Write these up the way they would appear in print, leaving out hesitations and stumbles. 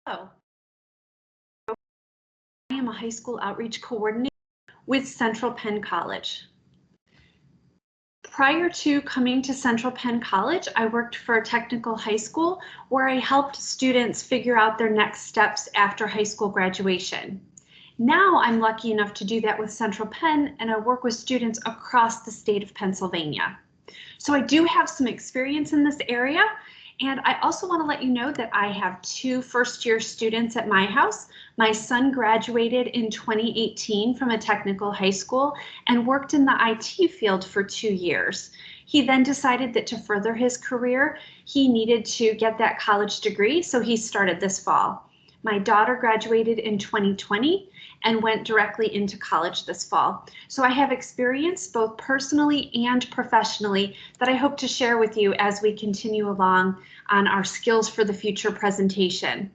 Hello, I am a high school outreach coordinator with Central Penn College. Prior to coming to Central Penn College, I worked for a technical high school where I helped students figure out their next steps after high school graduation. Now I'm lucky enough to do that with Central Penn, and I work with students across the state of Pennsylvania. So I do have some experience in this area, and I also want to let you know that I have 2 first-year students at my house. My son graduated in 2018 from a technical high school and worked in the IT field for 2 years. He then decided that to further his career, he needed to get that college degree, so he started this fall. My daughter graduated in 2020 and went directly into college this fall. So I have experience both personally and professionally that I hope to share with you as we continue along on our Skills for the Future presentation.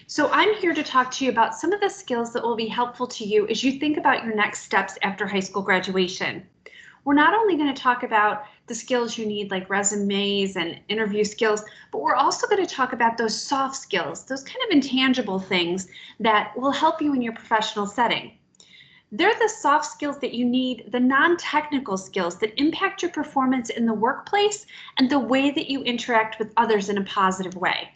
So I'm here to talk to you about some of the skills that will be helpful to you as you think about your next steps after high school graduation. We're not only going to talk about the skills you need, like resumes and interview skills, but we're also going to talk about those soft skills, those kind of intangible things that will help you in your professional setting. They're the soft skills that you need, the non-technical skills that impact your performance in the workplace and the way that you interact with others in a positive way.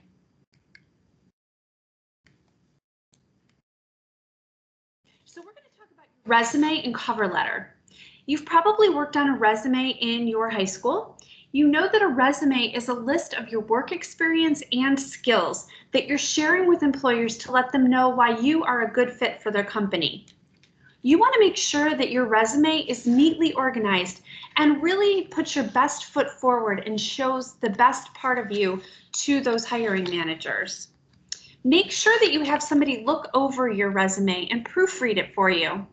So we're going to talk about your resume and cover letter. You've probably worked on a resume in your high school. You know that a resume is a list of your work experience and skills that you're sharing with employers to let them know why you are a good fit for their company. You want to make sure that your resume is neatly organized and really puts your best foot forward and shows the best part of you to those hiring managers. Make sure that you have somebody look over your resume and proofread it for you.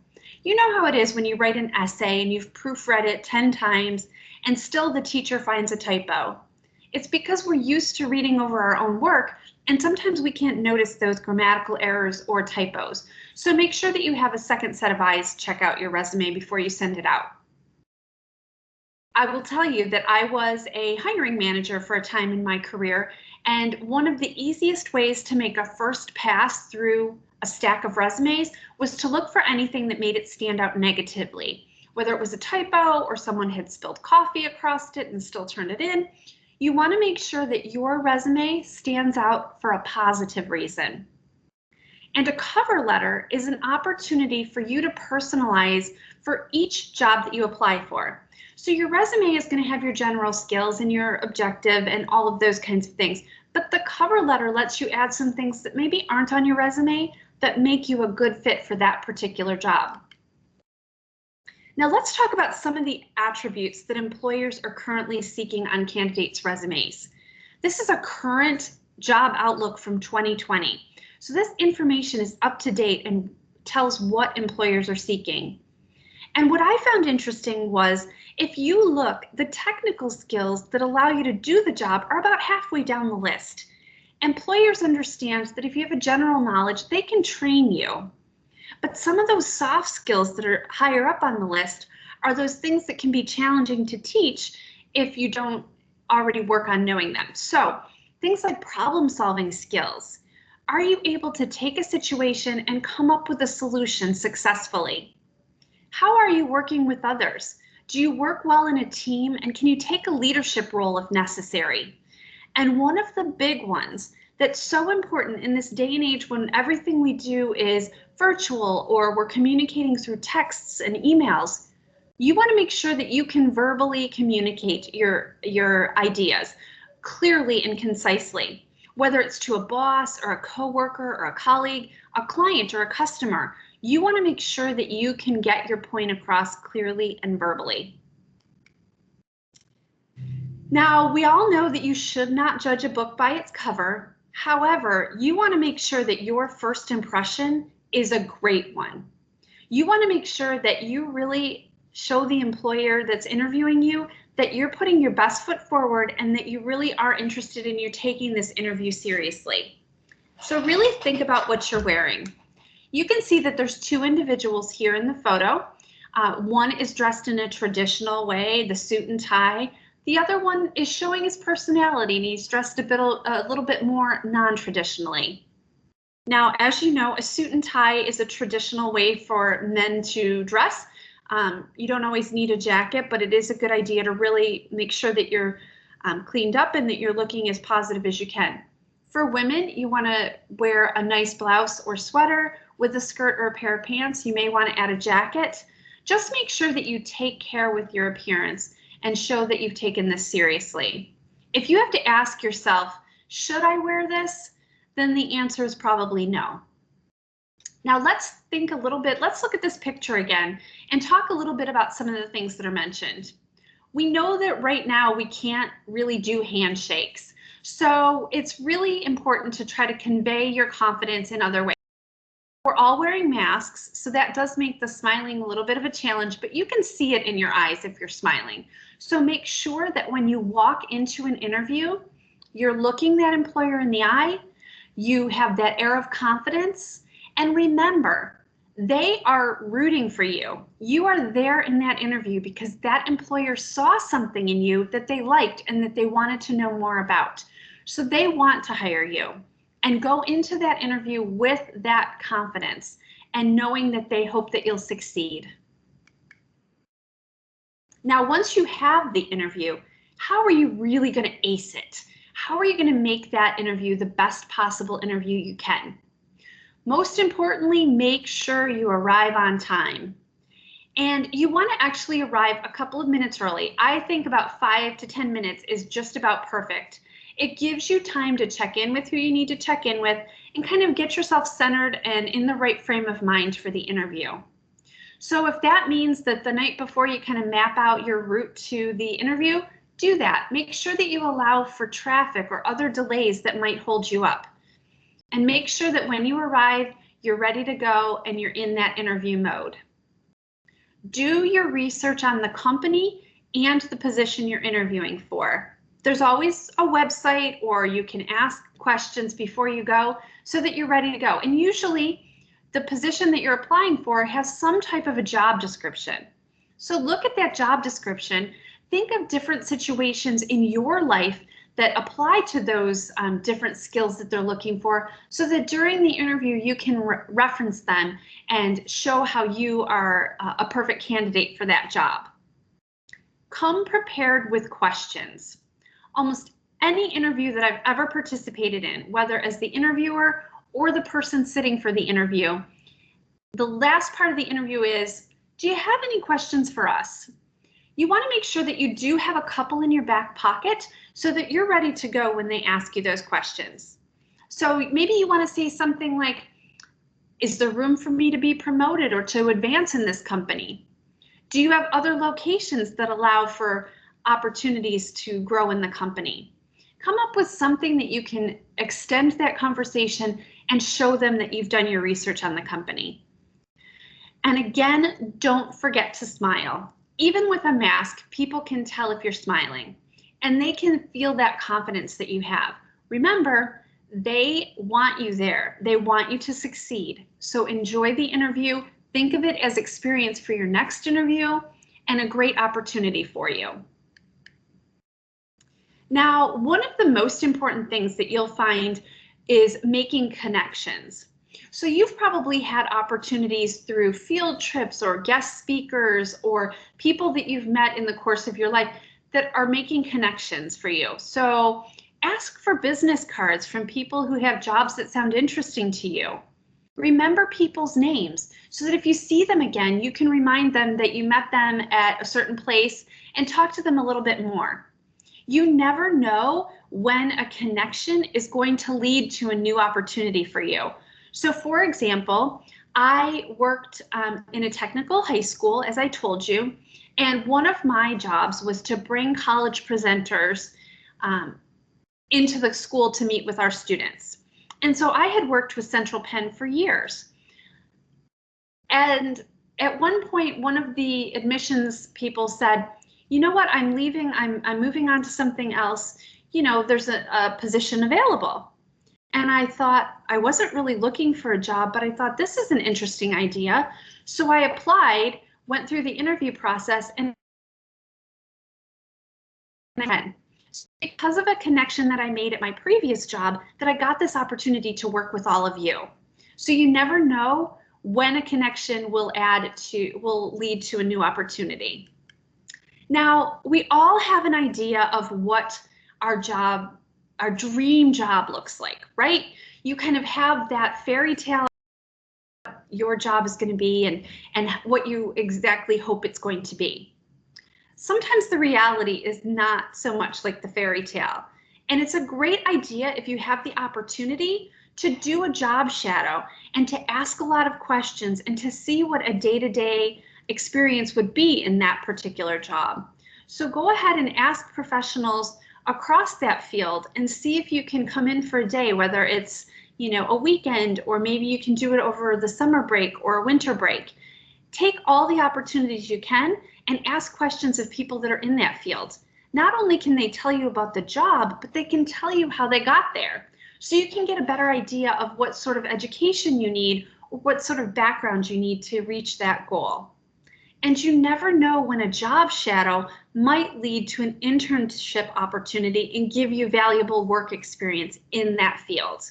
You know how it is when you write an essay and you've proofread it 10 times and still the teacher finds a typo. It's because we're used to reading over our own work, and sometimes we can't notice those grammatical errors or typos. So make sure that you have a second set of eyes check out your resume before you send it out. I will tell you that I was a hiring manager for a time in my career, and one of the easiest ways to make a first pass through a stack of resumes was to look for anything that made it stand out negatively, whether it was a typo or someone had spilled coffee across it and still turned it in. You want to make sure that your resume stands out for a positive reason. And a cover letter is an opportunity for you to personalize for each job that you apply for. So your resume is going to have your general skills and your objective and all of those kinds of things. But the cover letter lets you add some things that maybe aren't on your resume that make you a good fit for that particular job. Now let's talk about some of the attributes that employers are currently seeking on candidates' resumes. This is a current job outlook from 2020. So this information is up to date and tells what employers are seeking. And what I found interesting was, if you look, the technical skills that allow you to do the job are about halfway down the list. Employers understand that if you have a general knowledge, they can train you. But some of those soft skills that are higher up on the list are those things that can be challenging to teach if you don't already work on knowing them. So things like problem-solving skills. Are you able to take a situation and come up with a solution successfully? How are you working with others? Do you work well in a team, and can you take a leadership role if necessary? And one of the big ones that's so important in this day and age when everything we do is virtual or we're communicating through texts and emails, you want to make sure that you can verbally communicate your ideas clearly and concisely, whether it's to a boss or a coworker or a colleague, a client or a customer. You want to make sure that you can get your point across clearly and verbally. Now, we all know that you should not judge a book by its cover. However, you want to make sure that your first impression is a great one. You want to make sure that you really show the employer that's interviewing you that you're putting your best foot forward and that you really are interested in you taking this interview seriously. So really think about what you're wearing. You can see that there's 2 individuals here in the photo. One is dressed in a traditional way, the suit and tie. The other one is showing his personality, and he's dressed a little bit more non-traditionally. Now, as you know, a suit and tie is a traditional way for men to dress. You don't always need a jacket, but it is a good idea to really make sure that you're cleaned up and that you're looking as positive as you can. For women, you want to wear a nice blouse or sweater with a skirt or a pair of pants. You may want to add a jacket. Just make sure that you take care with your appearance and show that you've taken this seriously. If you have to ask yourself, should I wear this? Then the answer is probably no. Now let's think a little bit, let's look at this picture again and talk a little bit about some of the things that are mentioned. We know that right now we can't really do handshakes. So it's really important to try to convey your confidence in other ways. We're all wearing masks, so that does make the smiling a little bit of a challenge, but you can see it in your eyes if you're smiling. So make sure that when you walk into an interview, you're looking that employer in the eye, you have that air of confidence, and remember, they are rooting for you. You are there in that interview because that employer saw something in you that they liked and that they wanted to know more about. So they want to hire you. And go into that interview with that confidence and knowing that they hope that you'll succeed. Now, once you have the interview, how are you really going to ace it? How are you going to make that interview the best possible interview you can? Most importantly, make sure you arrive on time. And you want to actually arrive a couple of minutes early. I think about 5 to 10 minutes is just about perfect. It gives you time to check in with who you need to check in with and kind of get yourself centered and in the right frame of mind for the interview. So if that means that the night before you kind of map out your route to the interview, do that. Make sure that you allow for traffic or other delays that might hold you up. And make sure that when you arrive, you're ready to go and you're in that interview mode. Do your research on the company and the position you're interviewing for. There's always a website, or you can ask questions before you go so that you're ready to go. And usually the position that you're applying for has some type of a job description. So look at that job description. Think of different situations in your life that apply to those different skills that they're looking for, so that during the interview you can reference them and show how you are a perfect candidate for that job. Come prepared with questions. Almost any interview that I've ever participated in, whether as the interviewer or the person sitting for the interview, the last part of the interview is, do you have any questions for us? You want to make sure that you do have a couple in your back pocket so that you're ready to go when they ask you those questions. So maybe you want to say something like, is there room for me to be promoted or to advance in this company? Do you have other locations that allow for opportunities to grow in the company? Come up with something that you can extend that conversation and show them that you've done your research on the company. And again, don't forget to smile. Even with a mask, people can tell if you're smiling, and they can feel that confidence that you have. Remember, they want you there. They want you to succeed. So enjoy the interview. Think of it as experience for your next interview and a great opportunity for you. Now, one of the most important things that you'll find is making connections. So you've probably had opportunities through field trips or guest speakers or people that you've met in the course of your life that are making connections for you. So ask for business cards from people who have jobs that sound interesting to you. Remember people's names so that if you see them again, you can remind them that you met them at a certain place and talk to them a little bit more. You never know when a connection is going to lead to a new opportunity for you. So for example, I worked in a technical high school, as I told you, and one of my jobs was to bring college presenters into the school to meet with our students. And so I had worked with Central Penn for years. And at one point, one of the admissions people said, you know what, I'm leaving, I'm moving on to something else. You know, there's a position available. And I thought, I wasn't really looking for a job, but I thought this is an interesting idea. So I applied, went through the interview process, and Penn. Because of a connection that I made at my previous job, that I got this opportunity to work with all of you. So you never know when a connection will lead to a new opportunity. Now, we all have an idea of what our dream job looks like, right? You kind of have that fairy tale your job is going to be and what you exactly hope it's going to be. Sometimes the reality is not so much like the fairy tale. And it's a great idea if you have the opportunity to do a job shadow and to ask a lot of questions and to see what a day-to-day experience would be in that particular job. So go ahead and ask professionals across that field and see if you can come in for a day, whether it's a weekend, or maybe you can do it over the summer break or a winter break. Take all the opportunities you can and ask questions of people that are in that field. Not only can they tell you about the job, but they can tell you how they got there. So you can get a better idea of what sort of education you need or what sort of background you need to reach that goal. And you never know when a job shadow might lead to an internship opportunity and give you valuable work experience in that field.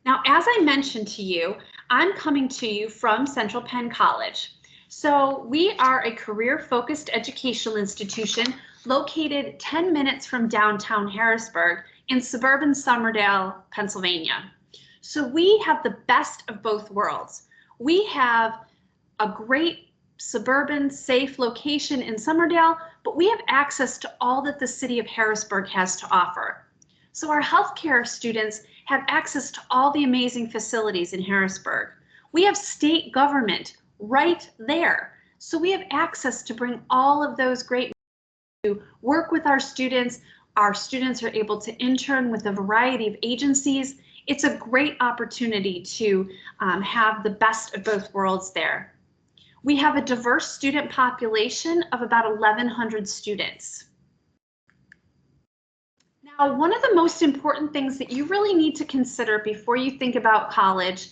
Now, as I mentioned to you, I'm coming to you from Central Penn College. So we are a career-focused educational institution located 10 minutes from downtown Harrisburg in suburban Somerdale, Pennsylvania. So we have the best of both worlds. We have a great suburban, safe location in Somerdale, but we have access to all that the city of Harrisburg has to offer. So our healthcare students have access to all the amazing facilities in Harrisburg. We have state government right there. So we have access to bring all of those great to work with our students. Our students are able to intern with a variety of agencies. It's a great opportunity to have the best of both worlds there. We have a diverse student population of about 1,100 students. Now, one of the most important things that you really need to consider before you think about college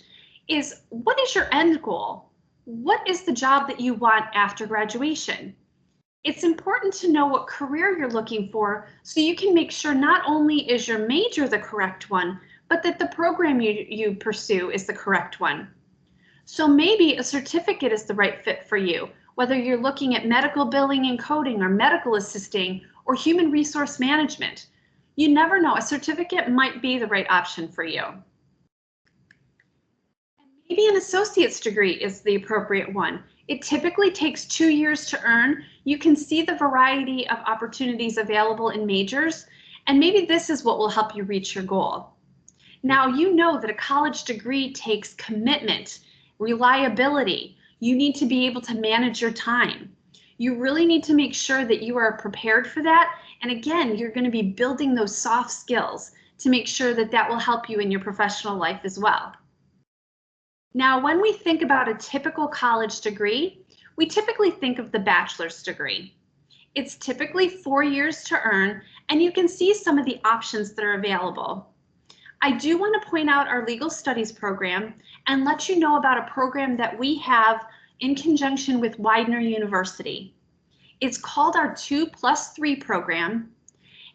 is, what is your end goal? What is the job that you want after graduation? It's important to know what career you're looking for so you can make sure not only is your major the correct one, but that the program you pursue is the correct one. So maybe a certificate is the right fit for you, whether you're looking at medical billing and coding or medical assisting or human resource management. You never know, a certificate might be the right option for you. And maybe an associate's degree is the appropriate one. It typically takes 2 years to earn. You can see the variety of opportunities available in majors, and maybe this is what will help you reach your goal. Now, you know that a college degree takes commitment, reliability. You need to be able to manage your time. You really need to make sure that you are prepared for that. And again, you're going to be building those soft skills to make sure that that will help you in your professional life as well. Now, when we think about a typical college degree, we typically think of the bachelor's degree. It's typically 4 years to earn, and you can see some of the options that are available. I do want to point out our legal studies program and let you know about a program that we have in conjunction with Widener University. It's called our 2+3 program,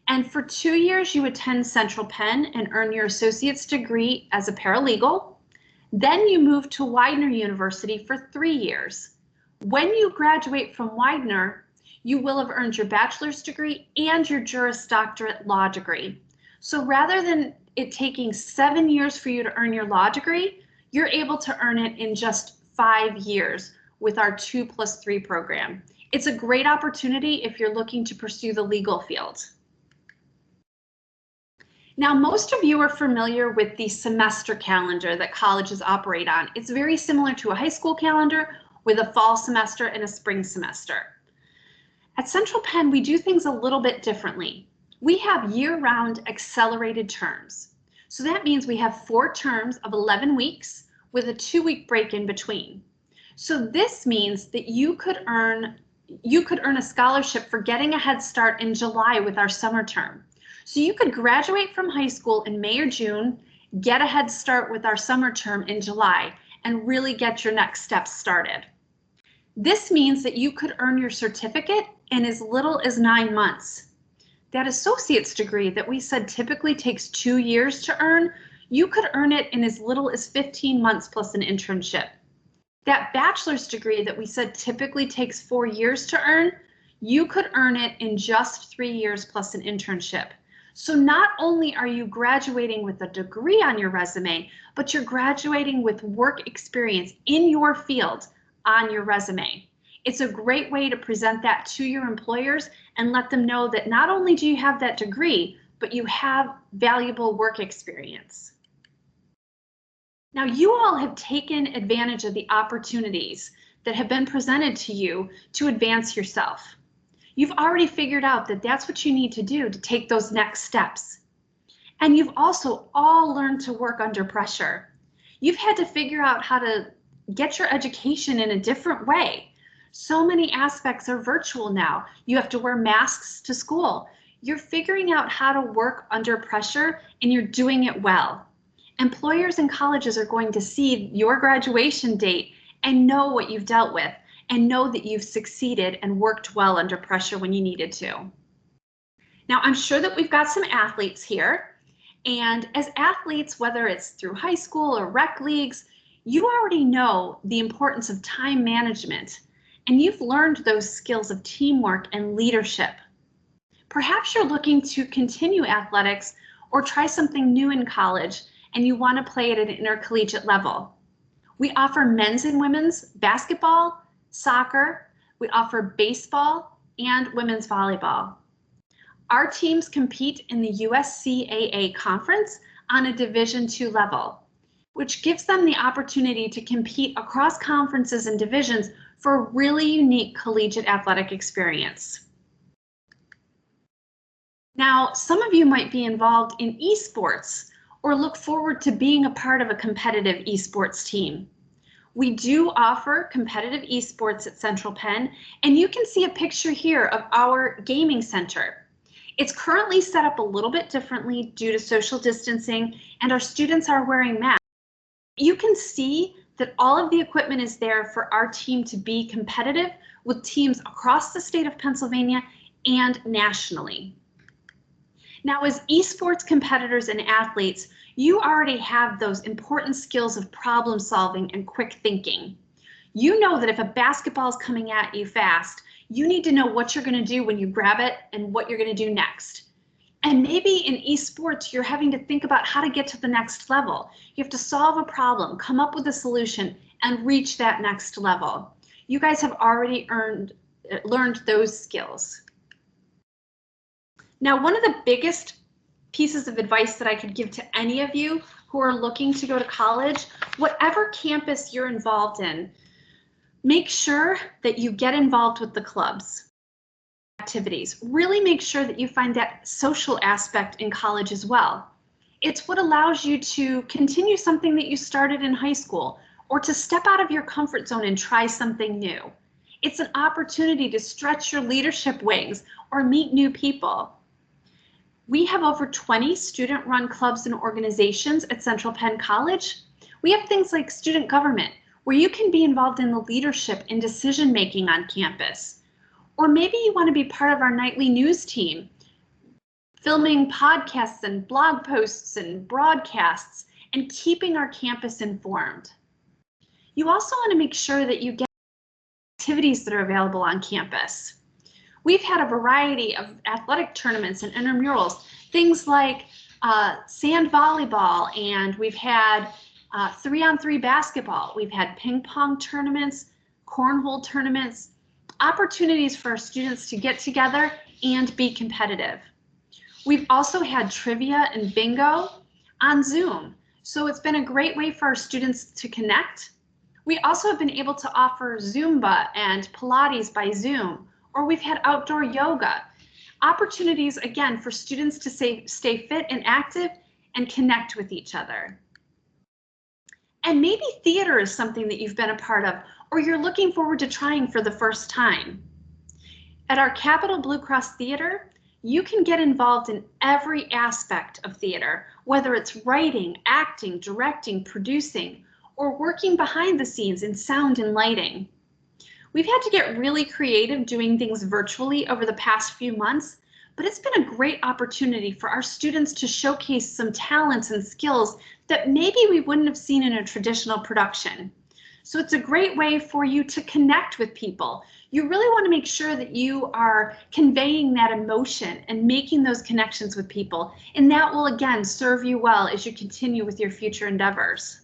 and for 2 years you attend Central Penn and earn your associate's degree as a paralegal. Then you move to Widener University for 3 years. When you graduate from Widener, you will have earned your bachelor's degree and your Juris Doctorate law degree. So rather than it taking 7 years for you to earn your law degree, you're able to earn it in just 5 years with our 2+3 program. It's a great opportunity if you're looking to pursue the legal field. Now, most of you are familiar with the semester calendar that colleges operate on. It's very similar to a high school calendar with a fall semester and a spring semester. At Central Penn, we do things a little bit differently. We have year-round accelerated terms. So that means we have 4 terms of 11 weeks with a 2-week break in between. So this means that you could earn a scholarship for getting a head start in July with our summer term. So you could graduate from high school in May or June, get a head start with our summer term in July, and really get your next steps started. This means that you could earn your certificate in as little as 9 months. That associate's degree that we said typically takes 2 years to earn, you could earn it in as little as 15 months plus an internship. That bachelor's degree that we said typically takes 4 years to earn, you could earn it in just 3 years plus an internship. So not only are you graduating with a degree on your resume, but you're graduating with work experience in your field on your resume. It's a great way to present that to your employers and let them know that not only do you have that degree, but you have valuable work experience. Now, you all have taken advantage of the opportunities that have been presented to you to advance yourself. You've already figured out that that's what you need to do to take those next steps. And you've also all learned to work under pressure. You've had to figure out how to get your education in a different way. So many aspects are virtual now. You have to wear masks to school. You're figuring out how to work under pressure and you're doing it well. Employers and colleges are going to see your graduation date and know what you've dealt with and know that you've succeeded and worked well under pressure when you needed to. Now, I'm sure that we've got some athletes here, and as athletes, whether it's through high school or rec leagues, you already know the importance of time management, and you've learned those skills of teamwork and leadership. Perhaps you're looking to continue athletics or try something new in college and you want to play at an intercollegiate level. We offer men's and women's basketball, soccer, we offer baseball, and women's volleyball. Our teams compete in the USCAA conference on a Division II level, which gives them the opportunity to compete across conferences and divisions for a really unique collegiate athletic experience. Now, some of you might be involved in esports or look forward to being a part of a competitive esports team. We do offer competitive esports at Central Penn, and you can see a picture here of our gaming center. It's currently set up a little bit differently due to social distancing, and our students are wearing masks. You can see that all of the equipment is there for our team to be competitive with teams across the state of Pennsylvania and nationally. Now, as esports competitors and athletes, you already have those important skills of problem solving and quick thinking. You know that if a basketball is coming at you fast, you need to know what you're going to do when you grab it and what you're going to do next. And maybe in esports, you're having to think about how to get to the next level. You have to solve a problem, come up with a solution, and reach that next level. You guys have already learned those skills. Now, one of the biggest pieces of advice that I could give to any of you who are looking to go to college, whatever campus you're involved in, make sure that you get involved with the clubs, activities. Really make sure that you find that social aspect in college as well. It's what allows you to continue something that you started in high school or to step out of your comfort zone and try something new. It's an opportunity to stretch your leadership wings or meet new people. We have over 20 student-run clubs and organizations at Central Penn College. We have things like student government, where you can be involved in the leadership and decision-making on campus. Or maybe you want to be part of our nightly news team, filming podcasts and blog posts and broadcasts and keeping our campus informed. You also want to make sure that you get activities that are available on campus. We've had a variety of athletic tournaments and intramurals, things like sand volleyball, and we've had 3-on-3 basketball. We've had ping pong tournaments, cornhole tournaments, opportunities for our students to get together and be competitive. We've also had trivia and bingo on Zoom, so it's been a great way for our students to connect. We also have been able to offer Zumba and Pilates by Zoom, or we've had outdoor yoga. Opportunities, again, for students to stay fit and active and connect with each other. And maybe theater is something that you've been a part of, or you're looking forward to trying for the first time. At our Capital Blue Cross Theater, you can get involved in every aspect of theater, whether it's writing, acting, directing, producing, or working behind the scenes in sound and lighting. We've had to get really creative doing things virtually over the past few months, but it's been a great opportunity for our students to showcase some talents and skills that maybe we wouldn't have seen in a traditional production. So it's a great way for you to connect with people. You really want to make sure that you are conveying that emotion and making those connections with people, and that will again serve you well as you continue with your future endeavors.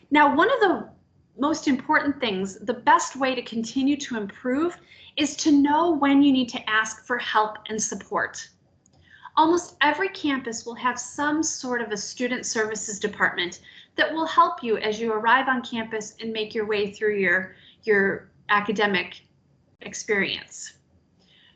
Now, one of the most important things, the best way to continue to improve is to know when you need to ask for help and support. Almost every campus will have some sort of a student services department that will help you as you arrive on campus and make your way through your academic experience.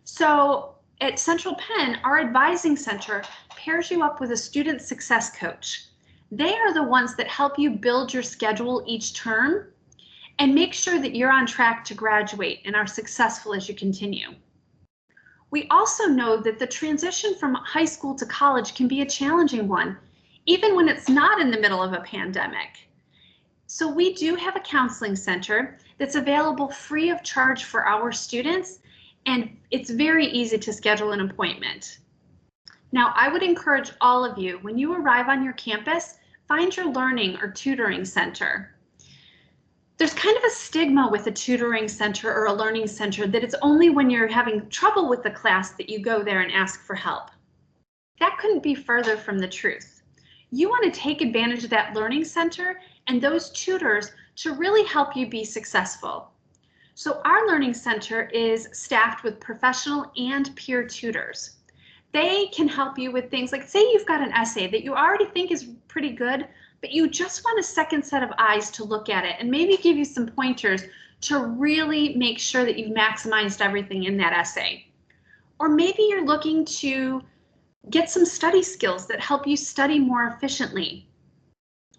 So at Central Penn, our advising center pairs you up with a student success coach. They are the ones that help you build your schedule each term and make sure that you're on track to graduate and are successful as you continue. We also know that the transition from high school to college can be a challenging one, even when it's not in the middle of a pandemic. So we do have a counseling center that's available free of charge for our students, and it's very easy to schedule an appointment. Now, I would encourage all of you, when you arrive on your campus, find your learning or tutoring center. There's kind of a stigma with a tutoring center or a learning center that it's only when you're having trouble with the class that you go there and ask for help. That couldn't be further from the truth. You want to take advantage of that learning center and those tutors to really help you be successful. So our learning center is staffed with professional and peer tutors. They can help you with things like, say you've got an essay that you already think is pretty good, but you just want a second set of eyes to look at it and maybe give you some pointers to really make sure that you've maximized everything in that essay. Or maybe you're looking to get some study skills that help you study more efficiently.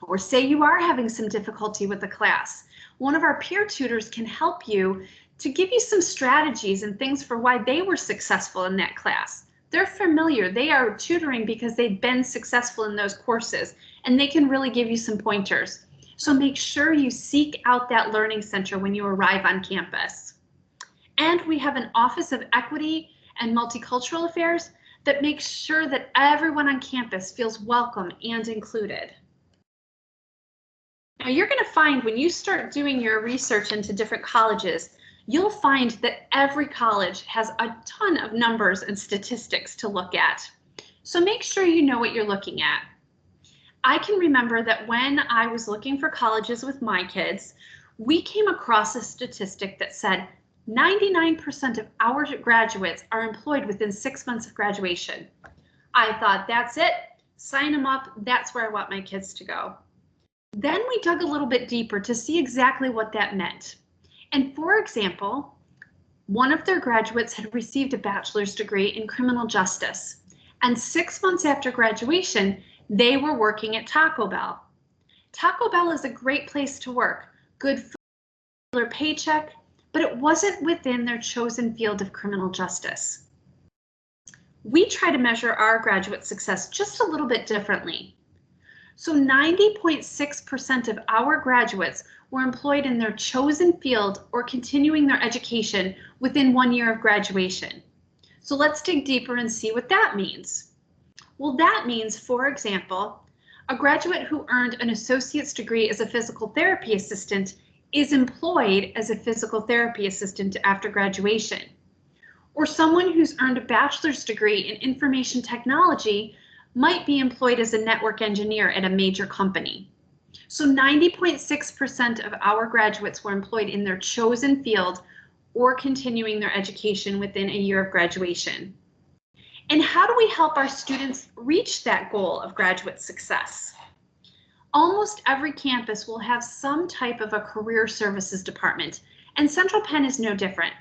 Or say you are having some difficulty with the class. One of our peer tutors can help you to give you some strategies and things for why they were successful in that class. They're familiar, they are tutoring because they've been successful in those courses, and they can really give you some pointers. So make sure you seek out that learning center when you arrive on campus. And we have an Office of Equity and Multicultural Affairs that makes sure that everyone on campus feels welcome and included. Now you're going to find when you start doing your research into different colleges, you'll find that every college has a ton of numbers and statistics to look at. So make sure you know what you're looking at. I can remember that when I was looking for colleges with my kids, we came across a statistic that said 99% of our graduates are employed within 6 months of graduation. I thought, that's it, sign them up, that's where I want my kids to go. Then we dug a little bit deeper to see exactly what that meant. And for example, one of their graduates had received a bachelor's degree in criminal justice. And 6 months after graduation, they were working at Taco Bell. Taco Bell is a great place to work, good food, paycheck, but it wasn't within their chosen field of criminal justice. We try to measure our graduate success just a little bit differently. So 90.6% of our graduates were employed in their chosen field or continuing their education within 1 year of graduation. So let's dig deeper and see what that means. Well, that means, for example, a graduate who earned an associate's degree as a physical therapy assistant is employed as a physical therapy assistant after graduation. Or someone who's earned a bachelor's degree in information technology might be employed as a network engineer at a major company. So 90.6% of our graduates were employed in their chosen field or continuing their education within a year of graduation. And how do we help our students reach that goal of graduate success? Almost every campus will have some type of a career services department, and Central Penn is no different.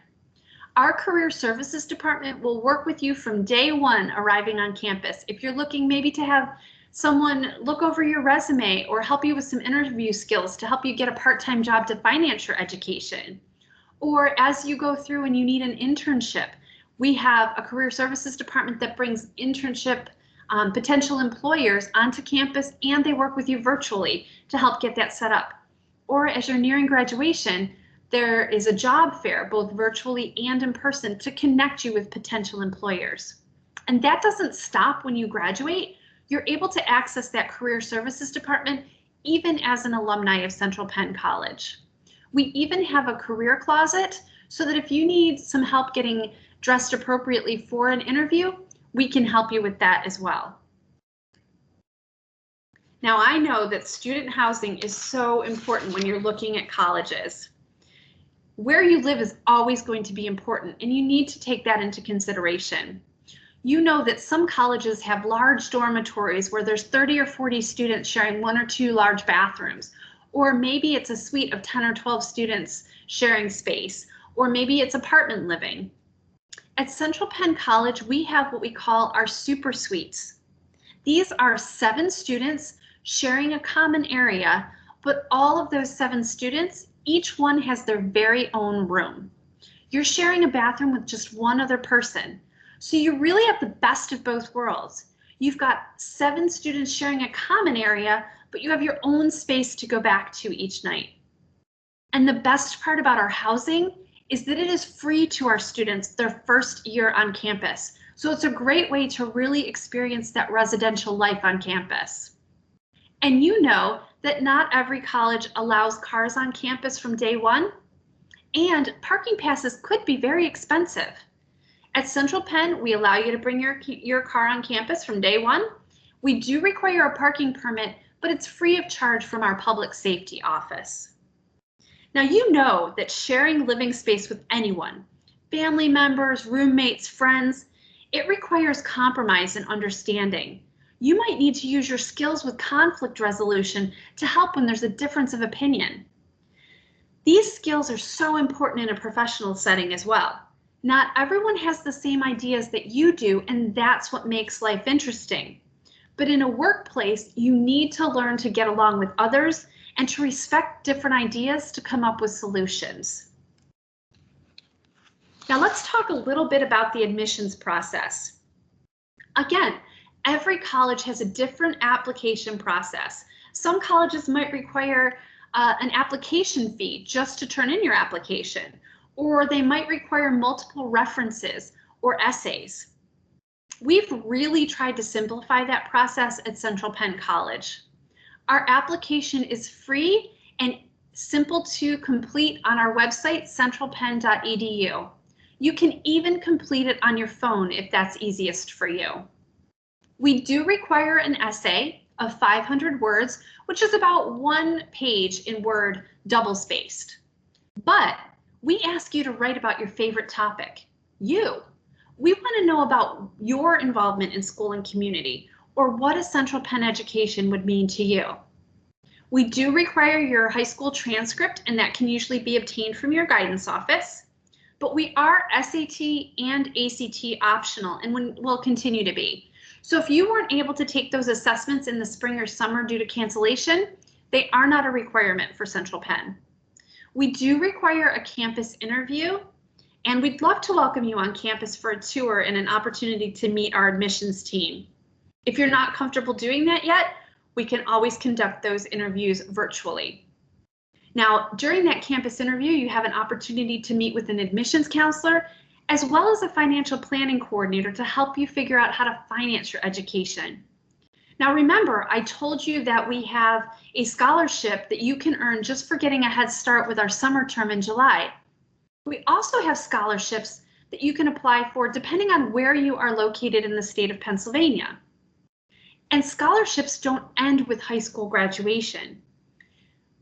Our career services department will work with you from day one arriving on campus. If you're looking maybe to have someone look over your resume or help you with some interview skills to help you get a part-time job to finance your education. Or as you go through and you need an internship, we have a career services department that brings internship potential employers onto campus, and they work with you virtually to help get that set up. Or as you're nearing graduation, There is a job fair, both virtually and in person, to connect you with potential employers. And that doesn't stop when you graduate. You're able to access that career services department even as an alumni of Central Penn College. We even have a career closet so that if you need some help getting dressed appropriately for an interview, we can help you with that as well. Now, I know that student housing is so important when you're looking at colleges. Where you live is always going to be important, and you need to take that into consideration. You know that some colleges have large dormitories where there's 30 or 40 students sharing 1 or 2 large bathrooms, or maybe it's a suite of 10 or 12 students sharing space, or maybe it's apartment living. At Central Penn College, we have what we call our super suites. These are 7 students sharing a common area, but all of those 7 students, each one has their very own room. You're sharing a bathroom with just one other person. So you really have the best of both worlds. You've got 7 students sharing a common area, but you have your own space to go back to each night. And the best part about our housing is that it is free to our students their first year on campus. So it's a great way to really experience that residential life on campus. And you know that not every college allows cars on campus from day one, and parking passes could be very expensive. At Central Penn, we allow you to bring your car on campus from day one. We do require a parking permit, but it's free of charge from our public safety office. Now, you know that sharing living space with anyone, family members, roommates, friends, it requires compromise and understanding. You might need to use your skills with conflict resolution to help when there's a difference of opinion. These skills are so important in a professional setting as well. Not everyone has the same ideas that you do, and that's what makes life interesting. But in a workplace, you need to learn to get along with others and to respect different ideas to come up with solutions. Now let's talk a little bit about the admissions process. Again, every college has a different application process. Some colleges might require an application fee just to turn in your application, or they might require multiple references or essays. We've really tried to simplify that process at Central Penn College. Our application is free and simple to complete on our website, centralpenn.edu. You can even complete it on your phone if that's easiest for you. We do require an essay of 500 words, which is about 1 page in Word, double-spaced. But we ask you to write about your favorite topic, you. We want to know about your involvement in school and community, or what a Central Penn education would mean to you. We do require your high school transcript, and that can usually be obtained from your guidance office. But we are SAT and ACT optional, and will continue to be. So if you weren't able to take those assessments in the spring or summer due to cancellation, they are not a requirement for Central Penn. We do require a campus interview, and we'd love to welcome you on campus for a tour and an opportunity to meet our admissions team. If you're not comfortable doing that yet, we can always conduct those interviews virtually. Now, during that campus interview, you have an opportunity to meet with an admissions counselor as well as a financial planning coordinator to help you figure out how to finance your education. Now remember, I told you that we have a scholarship that you can earn just for getting a head start with our summer term in July. We also have scholarships that you can apply for depending on where you are located in the state of Pennsylvania. And scholarships don't end with high school graduation.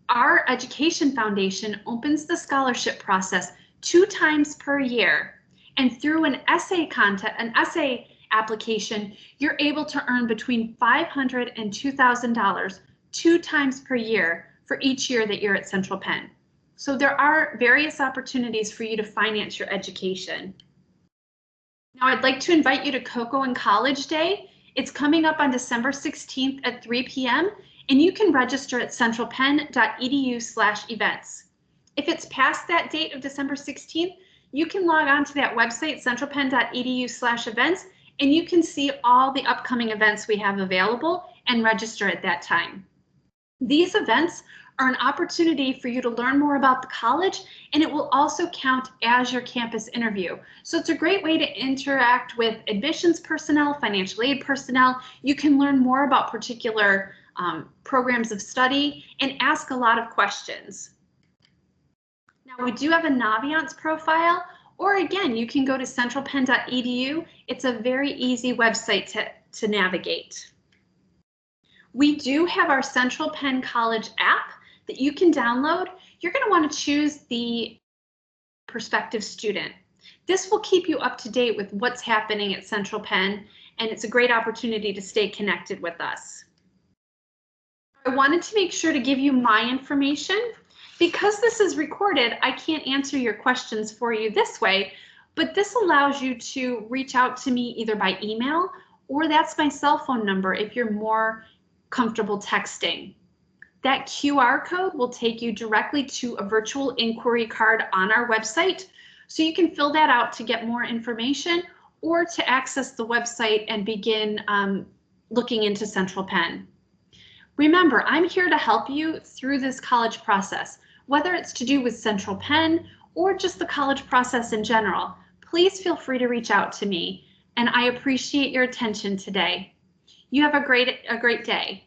Our Education Foundation opens the scholarship process 2 times per year, and through an essay application, you're able to earn between $500 and $2,000 2 times per year for each year that you're at Central Penn. So there are various opportunities for you to finance your education. Now I'd like to invite you to Cocoa and College Day. It's coming up on December 16th at 3 p.m. and you can register at centralpenn.edu/events. If it's past that date of December 16th, you can log on to that website, centralpenn.edu/events, and you can see all the upcoming events we have available and register at that time. These events are an opportunity for you to learn more about the college, and it will also count as your campus interview. So it's a great way to interact with admissions personnel, financial aid personnel. You can learn more about particular programs of study and ask a lot of questions. Now we do have a Naviance profile, or again, you can go to centralpenn.edu. It's a very easy website to navigate. We do have our Central Penn College app that you can download. You're going to want to choose the prospective student. This will keep you up to date with what's happening at Central Penn, and it's a great opportunity to stay connected with us. I wanted to make sure to give you my information. Because this is recorded, I can't answer your questions for you this way, but this allows you to reach out to me either by email, or that's my cell phone number if you're more comfortable texting. That QR code will take you directly to a virtual inquiry card on our website, so you can fill that out to get more information or to access the website and begin looking into Central Penn. Remember, I'm here to help you through this college process, whether it's to do with Central Penn or just the college process in general. Please feel free to reach out to me, and I appreciate your attention today. You have a great day.